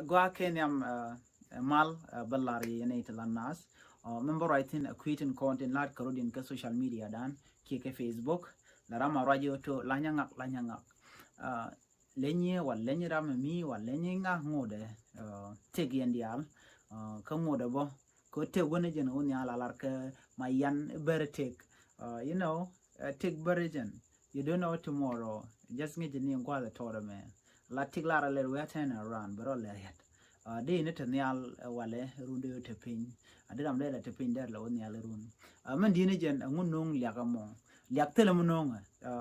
Gua kenyam mal ballari yene nas. Member writing a creating content lat karudin ke social media dan ke Facebook la rama radio to lanyangak lenye wal lenye rama mi wal lenye nga ngode tegi endial ka ngode bo ko te wona jen on ya la ke mayan better take take version you don't know tomorrow just get ni ngwa the tore me la tiglara le we turn around but all yet de ne tanyal wale runde te pin adiram le te pin der la on ya le run man dine jen ngun nong liaga mo liak tele mo nong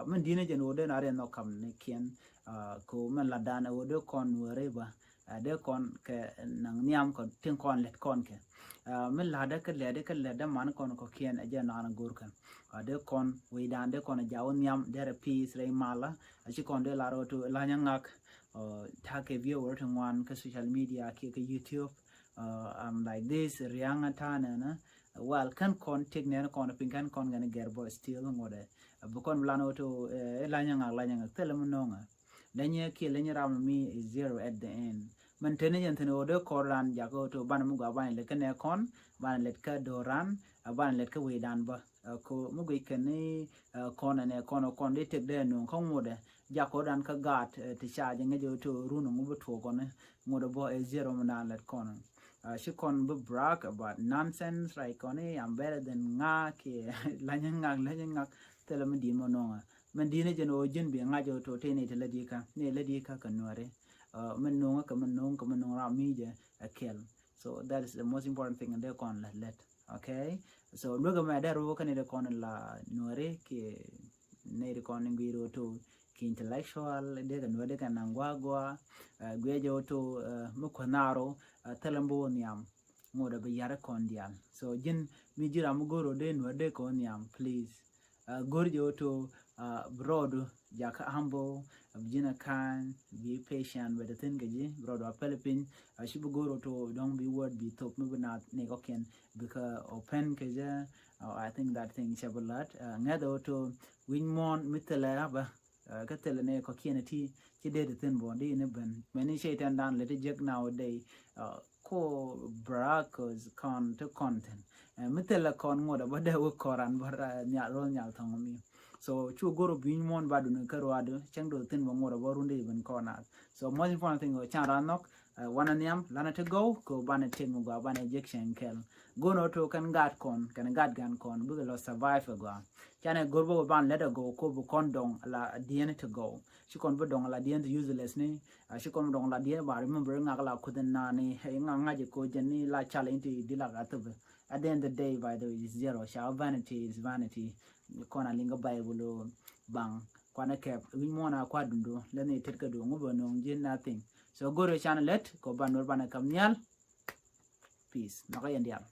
man dine jen ode na re no kam ne kien ko man la dana ode kon wereba de kon ke nang niam ko tin kon let kon ke min la da ke le da man kon ko kien aja na gur kan de kon we dan de kon ja on niam der peace re mala achi kon de la ro to la nyangak take viewer to one ke social media ke YouTube I'm like this rianga tana na well kan kon take ne kon pin kan kon gonna get boy still ngode bukon blano to la nyangak tele mo nonga lenye ke lenye ram mi is 0 at the end man tene yen tene ode koran jago to ban mu ga ban le kene kon ban let ka doran ban let ka we dan ba ko mu ga kene kon ne kon de tek de no kon ngode jako dan ka gat ti charge ngejo to runo mu to kon ngode bo e 0 man dan let kon she kon bu brag about nonsense like kon I'm better than nga ke lanyangak tele mu di mo no man dine jen o jen bi ngajo to tene te ladika kanware man nong ra mi je akel so that is the most important thing and they con let okay so look at my there wo kan de kon la nore ke ne de kon ngiro to ki intellectual de kan wede kan ngwagwa gwejo to mukonaro telembo niam ngoda be yare kon dial so jen mi jira mu goro de no de kon niam please gorjo to broad jaka humble abjina kan be patient with the thing gaji broad apelpin shibu goro to don't be word be top maybe not negoken because open kaja I think that thing shabulat ngado to win mon mitela ba katele ne ko kienati ki de the thing body ne ben many shaitan dan let it nowadays ko brakos con to content mitela kon ngoda bada wo koran bara nya ro nya thongomi so chu goro bin mon badu ne karwado changdo tin bo ngora borunde ben kona so most important thing chara nok wana niam lana to go ko bana temu go bana ejection kel gono to kan gat gan kon bu lo survive go chane gorbo ban let go ko bu kondong la dien to go shi kon bu dong la dien useless ni shi kon dong la dien ba remember ngala kuden na ni nga je ko jeni la challenge dila ga to at the end of the day by the way is zero shall vanity is vanity kona linga bible bang kwana kep wimona kwadundo lene tetka do ngobo no nje nothing so go to channel let ko banor bana kamnyal peace nakayendial